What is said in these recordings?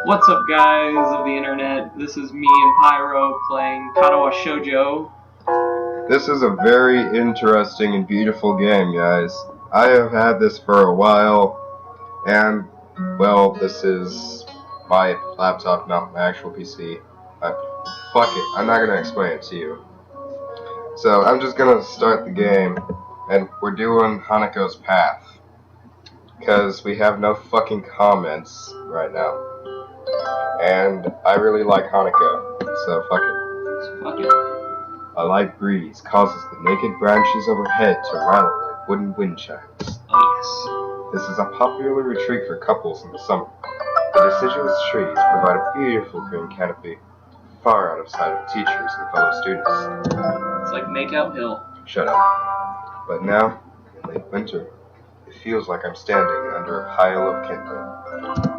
What's up, guys of the internet? This is me and Pyro playing Katawa Shoujo. This is a very interesting and beautiful game, guys. I have had this for a while, and, well, this is my laptop, not my actual PC. Fuck it, I'm not gonna explain it to you. So, I'm just gonna start the game, and we're doing Hanako's path. Because we have no fucking comments right now. And I really like Hanako, so fuck it. Fuck it. A light breeze causes the naked branches overhead to rattle like wooden wind chimes. Oh, This is a popular retreat for couples in the summer. The deciduous trees provide a beautiful green canopy, far out of sight of teachers and fellow students. yes. It's like Makeout Hill. Shut up. But now, in late winter, it feels like I'm standing under a pile of kindling.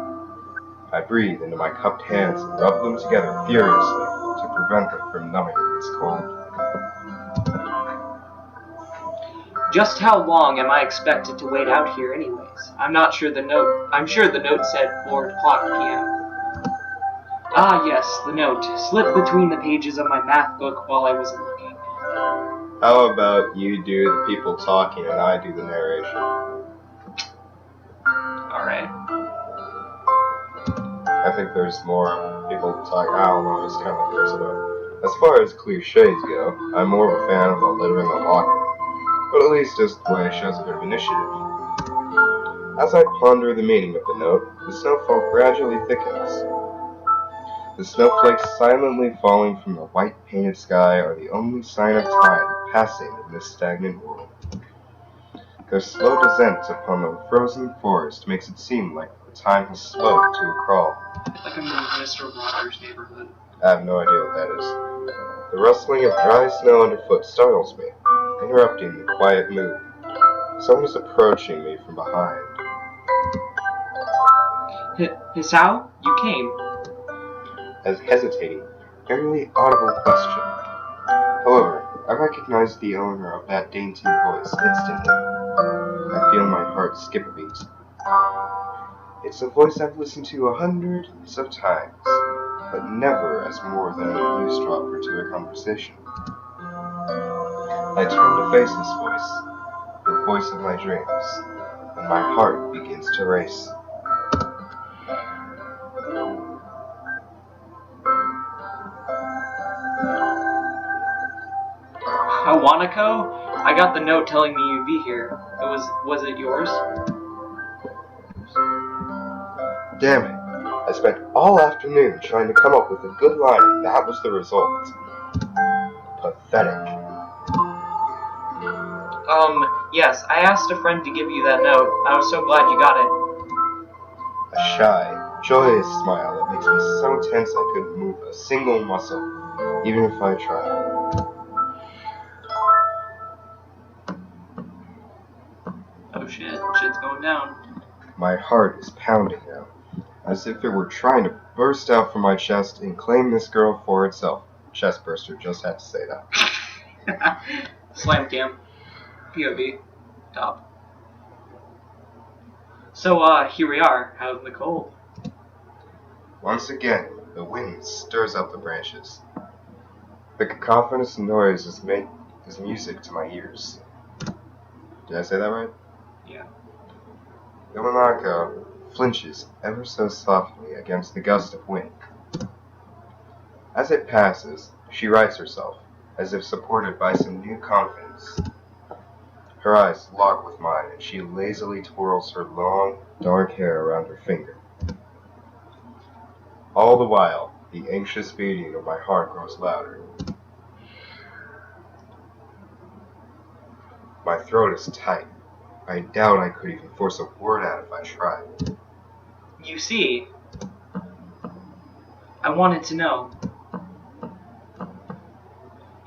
I breathe into my cupped hands and rub them together furiously to prevent them from numbing in this cold. Just how long am I expected to wait out here anyways? I'm sure the note said 4 o'clock p.m. Ah yes, the note. Slipped between the pages of my math book while I wasn't looking. How about you do the people talking and I do the narration? Alright. I think there's more people talking. I don't know, it's kind of like this, but as far as cliches go, I'm more of a fan of the litter in the locker. But at least this way shows a bit of initiative. As I ponder the meaning of the note, the snowfall gradually thickens. The snowflakes silently falling from the white painted sky are the only sign of time passing in this stagnant world. Their slow descent upon the frozen forest makes it seem like the time has slowed to a crawl. Like I'm in Mr. Rogers' neighborhood. I have no idea what that is. The rustling of dry snow underfoot startles me, interrupting the quiet mood. Someone is approaching me from behind. Hisao, you came. As hesitating, barely audible question. However, I recognize the owner of that dainty voice instantly. I feel my heart skip a beat. It's a voice I've listened to hundreds of times, but never as more than an eavesdropper to a conversation. I turn to face this voice, the voice of my dreams, and my heart begins to race. Hanako? I got the note telling me you'd be here. Was it yours? Damn it. I spent all afternoon trying to come up with a good line and that was the result. Pathetic. Yes, I asked a friend to give you that note. I was so glad you got it. A shy, joyous smile that makes me so tense I couldn't move a single muscle, even if I tried. Oh shit, shit's going down. My heart is pounding now, as if it were trying to burst out from my chest and claim this girl for itself. Chest burster, just had to say that. Slam cam. POV. Top. So, here we are, out in the cold. Once again, the wind stirs up the branches. The cacophonous noise is music to my ears. Did I say that right? Yeah. Hanako flinches ever so softly against the gust of wind. As it passes, she rights herself, as if supported by some new confidence. Her eyes lock with mine, and she lazily twirls her long, dark hair around her finger. All the while, the anxious beating of my heart grows louder. My throat is tight. I doubt I could even force a word out if I tried. You see, I wanted to know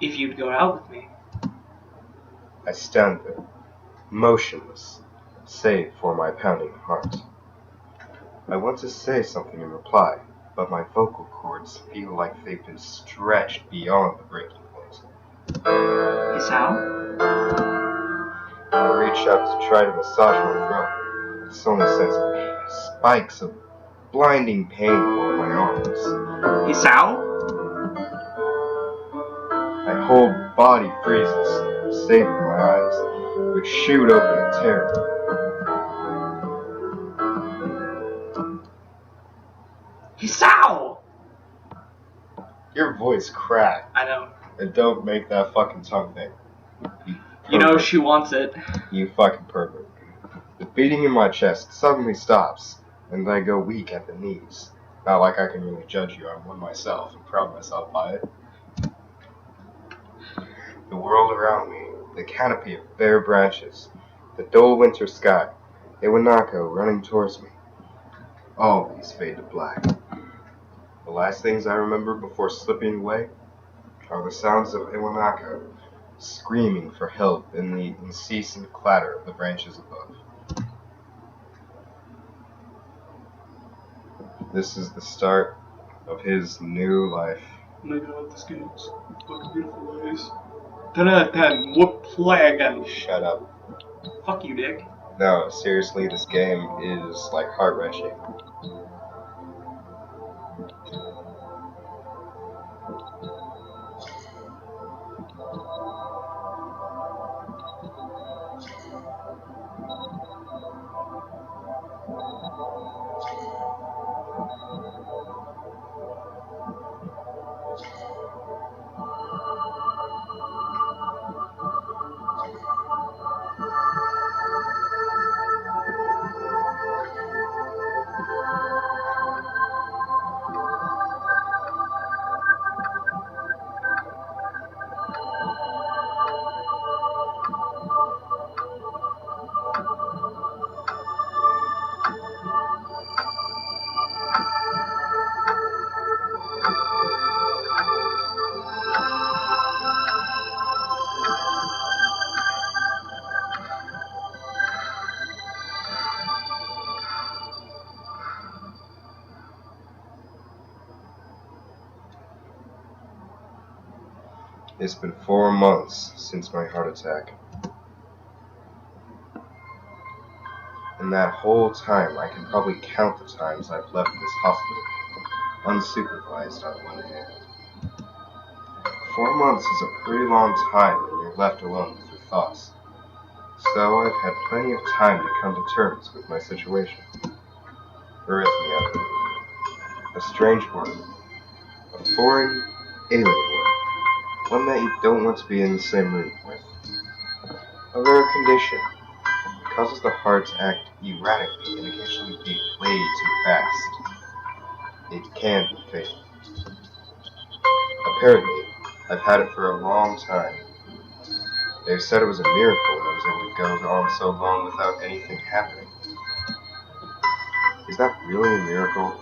if you'd go out with me. I stand there, motionless, save for my pounding heart. I want to say something in reply, but my vocal cords feel like they've been stretched beyond the breaking point. Hisao? I reach out to try to massage my throat. It's only sense spikes of blinding pain while arms. Hisao? My whole body freezes, save for my eyes, which shoot open in terror. Hisao! Your voice cracked. I know. And don't make that fucking tongue thing. You know she wants it. You fucking pervert. The beating in my chest suddenly stops, and I go weak at the knees. Not like I can really judge you, I'm one myself, and proud of myself by it. The world around me, the canopy of bare branches, the dull winter sky, Hanako running towards me. All these fade to black. The last things I remember before slipping away are the sounds of Hanako screaming for help in the incessant clatter of the branches above. This is the start of his new life. Oh my god, this game is fucking beautiful, guys. 10 out of 10. What play again? Shut up. Fuck you, Dick. No, seriously, this game is like heart-wrenching. It's been 4 months since my heart attack. In that whole time, I can probably count the times I've left this hospital, unsupervised on one hand. 4 months is a pretty long time when you're left alone with your thoughts. So I've had plenty of time to come to terms with my situation. Arrhythmia. A strange word. A foreign, alien word. One that you don't want to be in the same room with. A rare condition. It causes the heart to act erratically and occasionally beat way too fast. It can be fatal. Apparently, I've had it for a long time. They've said it was a miracle that I was able to go on so long without anything happening. Is that really a miracle?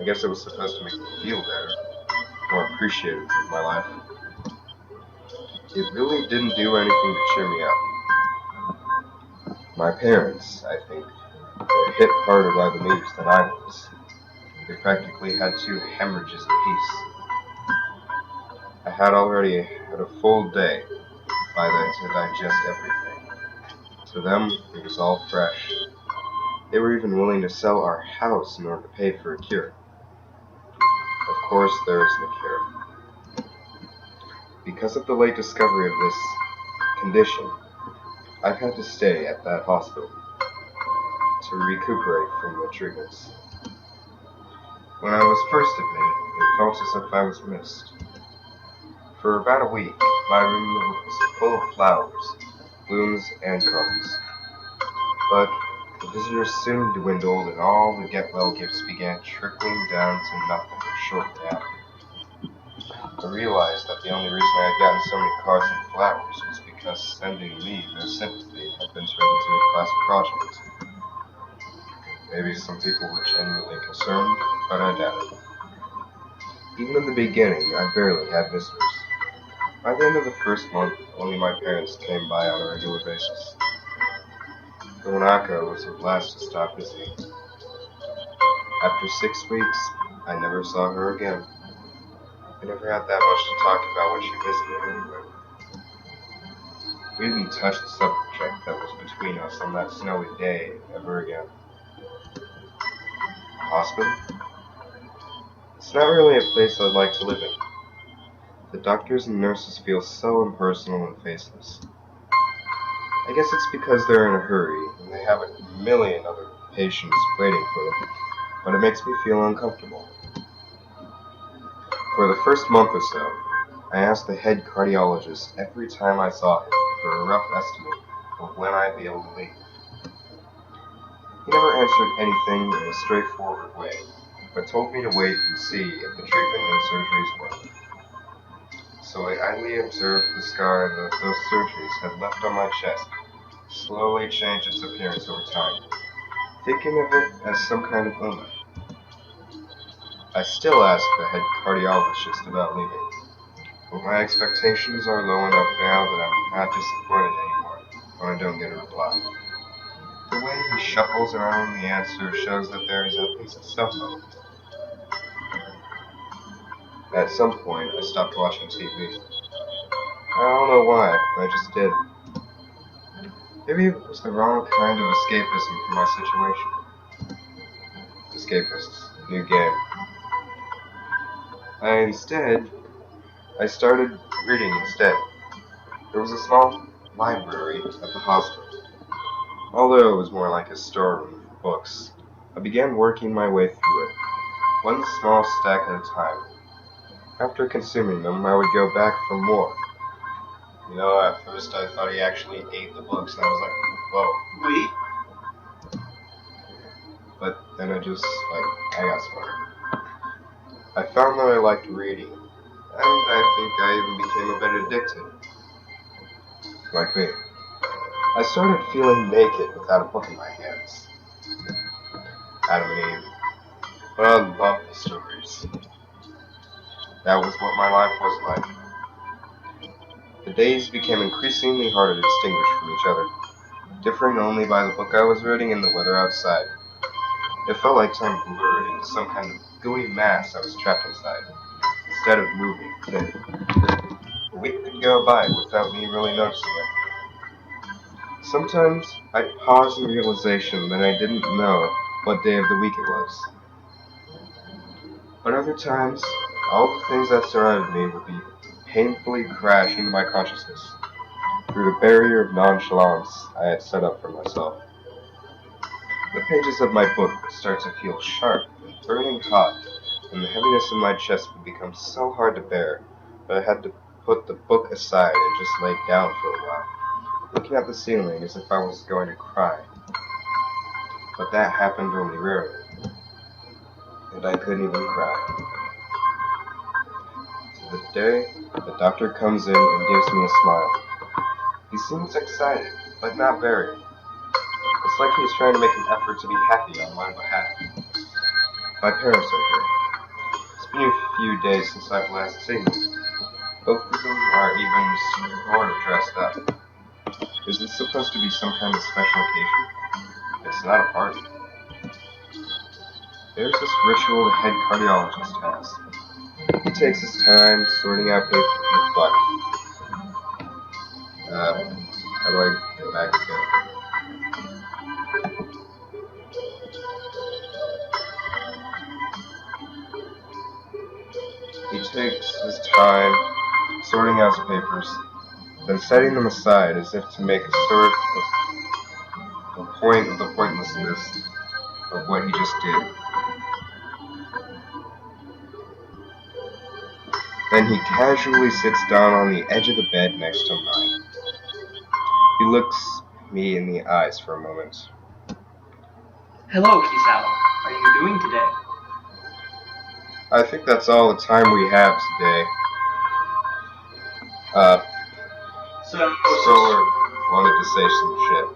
I guess it was supposed to make me feel better, more appreciative of my life. It really didn't do anything to cheer me up. My parents, I think, were hit harder by the news than I was. They practically had 2 hemorrhages apiece. I had already had a full day by then to digest everything. To them, it was all fresh. They were even willing to sell our house in order to pay for a cure. Of course, there isn't a cure. Because of the late discovery of this condition, I've had to stay at that hospital to recuperate from the treatments. When I was first admitted, it felt as if I was missed. For about a week, my room was full of flowers, blooms, and cards. But the visitors soon dwindled, and all the get-well gifts began trickling down to nothing shortly after. I realized that the only reason I had gotten so many cards and flowers was because sending me their sympathy had been turned into a class project. Maybe some people were genuinely concerned, but I doubt it. Even in the beginning, I barely had visitors. By the end of the first month, only my parents came by on a regular basis. Hanako was the last to stop visiting. After 6 weeks, I never saw her again. We never had that much to talk about when she visited anyway. We didn't touch the subject that was between us on that snowy day ever again. Hospital? It's not really a place I'd like to live in. The doctors and nurses feel so impersonal and faceless. I guess it's because they're in a hurry and they have a million other patients waiting for them, but it makes me feel uncomfortable. For the first month or so, I asked the head cardiologist every time I saw him for a rough estimate of when I'd be able to leave. He never answered anything in a straightforward way, but told me to wait and see if the treatment and surgeries worked. So I idly observed the scar that those surgeries had left on my chest slowly change its appearance over time, thinking of it as some kind of omen. I still ask the head cardiologist about leaving, but my expectations are low enough now that I'm not disappointed anymore when I don't get a reply. The way he shuffles around the answer shows that there is at least some hope. At some point, I stopped watching TV. I don't know why, I just did. Maybe it was the wrong kind of escapism for my situation. Escapists, new game. I started reading instead. There was a small library at the hospital. Although it was more like a storeroom for books, I began working my way through it, one small stack at a time. After consuming them, I would go back for more. You know, at first I thought he actually ate the books, and I was like, whoa. Wait. But then I got smarter. I found that I liked reading, and I think I even became a bit addicted. Like me. I started feeling naked without a book in my hands. Adam and Eve. But I love the stories. That was what my life was like. The days became increasingly harder to distinguish from each other, differing only by the book I was reading and the weather outside. It felt like time blurred into some kind of gooey mass I was trapped inside, instead of moving. A week could go by without me really noticing it. Sometimes I'd pause in realization that I didn't know what day of the week it was. But other times, all the things that surrounded me would be painfully crash into my consciousness through the barrier of nonchalance I had set up for myself. The pages of my book would start to feel sharp and burning hot, and the heaviness in my chest would become so hard to bear that I had to put the book aside and just lay down for a while, looking at the ceiling as if I was going to cry. But that happened only rarely, and I couldn't even cry. To the day the doctor comes in and gives me a smile. He seems excited, but not very. It's like he's trying to make an effort to be happy on my behalf. My parents are here. It's been a few days since I've last seen them. Both of them are even sort of dressed up. Is this supposed to be some kind of special occasion? It's not a party. There's this ritual the head cardiologist has. He takes his time sorting out paper with buck. How do I go back again? He takes his time sorting out his papers, then setting them aside as if to make a sort of point of the pointlessness of what he just did. Then he casually sits down on the edge of the bed next to mine. He looks me in the eyes for a moment. Hello, Katawa. How are you doing today? I think that's all the time we have today. Stroller wanted to say some shit.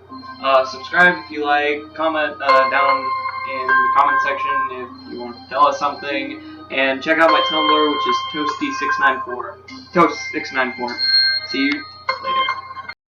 Subscribe if you like, comment down in the comment section if you want to tell us something, and check out my Tumblr, which is Toasty694. Toast694. See you.